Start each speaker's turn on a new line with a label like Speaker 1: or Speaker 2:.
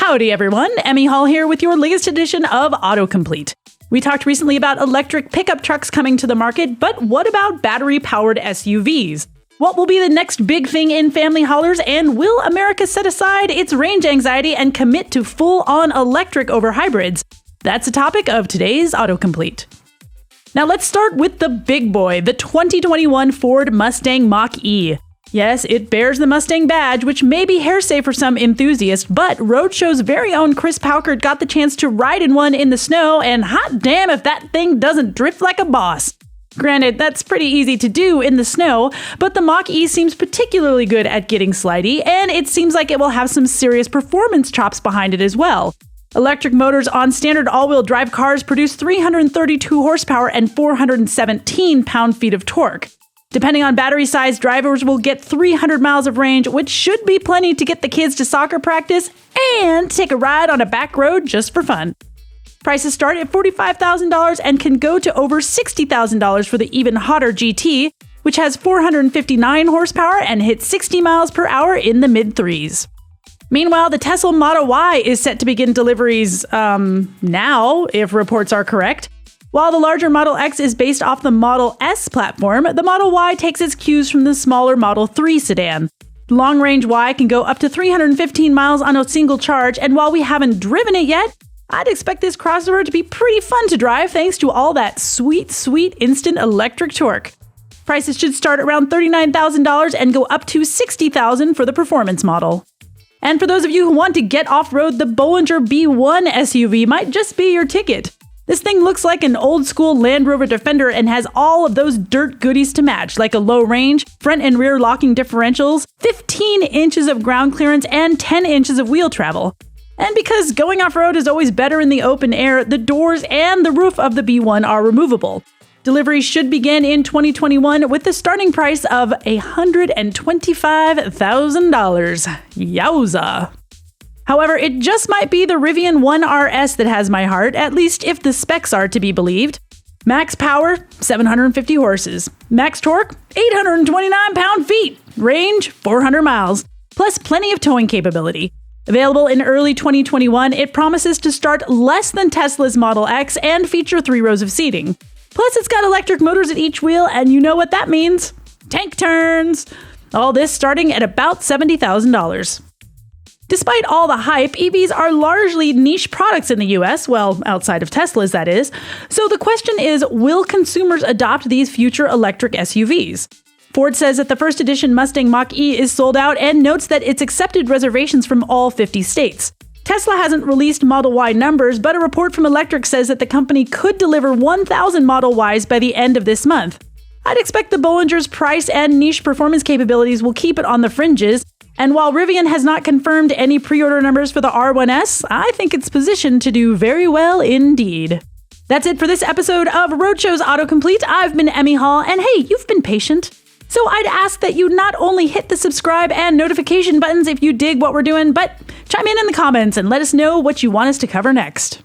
Speaker 1: Howdy everyone, Emmy Hall here with your latest edition of AutoComplete. We talked recently about electric pickup trucks coming to the market, but what about battery-powered SUVs? What will be the next big thing in family haulers, and will America set aside its range anxiety and commit to full-on electric over hybrids? That's the topic of today's AutoComplete. Now let's start with the big boy, the 2021 Ford Mustang Mach-E. Yes, it bears the Mustang badge, which may be hearsay for some enthusiasts, but Roadshow's very own Chris Pauckert got the chance to ride in one in the snow, and hot damn if that thing doesn't drift like a boss. Granted, that's pretty easy to do in the snow, but the Mach-E seems particularly good at getting slidey, and it seems like it will have some serious performance chops behind it as well. Electric motors on standard all-wheel drive cars produce 332 horsepower and 417 pound-feet of torque. Depending on battery size, drivers will get 300 miles of range, which should be plenty to get the kids to soccer practice and take a ride on a back road just for fun. Prices start at $45,000 and can go to over $60,000 for the even hotter GT, which has 459 horsepower and hits 60 miles per hour in the mid-threes. Meanwhile, the Tesla Model Y is set to begin deliveries, now, if reports are correct. While the larger Model X is based off the Model S platform, the Model Y takes its cues from the smaller Model 3 sedan. The long-range Y can go up to 315 miles on a single charge, and while we haven't driven it yet, I'd expect this crossover to be pretty fun to drive thanks to all that sweet, sweet instant electric torque. Prices should start around $39,000 and go up to $60,000 for the performance model. And for those of you who want to get off-road, the Bollinger B1 SUV might just be your ticket. This thing looks like an old-school Land Rover Defender and has all of those dirt goodies to match, like a low range, front and rear locking differentials, 15 inches of ground clearance, and 10 inches of wheel travel. And because going off-road is always better in the open air, the doors and the roof of the B1 are removable. Deliveries should begin in 2021 with the starting price of $125,000. Yowza! However, it just might be the Rivian 1 RS that has my heart, at least if the specs are to be believed. Max power, 750 horses. Max torque, 829 pound-feet. Range, 400 miles. Plus plenty of towing capability. Available in early 2021, it promises to start less than Tesla's Model X and feature 3 rows of seating. Plus, it's got electric motors at each wheel, and you know what that means. Tank turns! All this starting at about $70,000. Despite all the hype, EVs are largely niche products in the US, well, outside of Tesla's, that is. So the question is, will consumers adopt these future electric SUVs? Ford says that the first edition Mustang Mach-E is sold out and notes that it's accepted reservations from all 50 states. Tesla hasn't released Model Y numbers, but a report from Electric says that the company could deliver 1,000 Model Ys by the end of this month. I'd expect the Bollinger's price and niche performance capabilities will keep it on the fringes, and while Rivian has not confirmed any pre-order numbers for the R1S, I think it's positioned to do very well indeed. That's it for this episode of Roadshow's AutoComplete. I've been Emmy Hall, and hey, you've been patient. So I'd ask that you not only hit the subscribe and notification buttons if you dig what we're doing, but chime in the comments and let us know what you want us to cover next.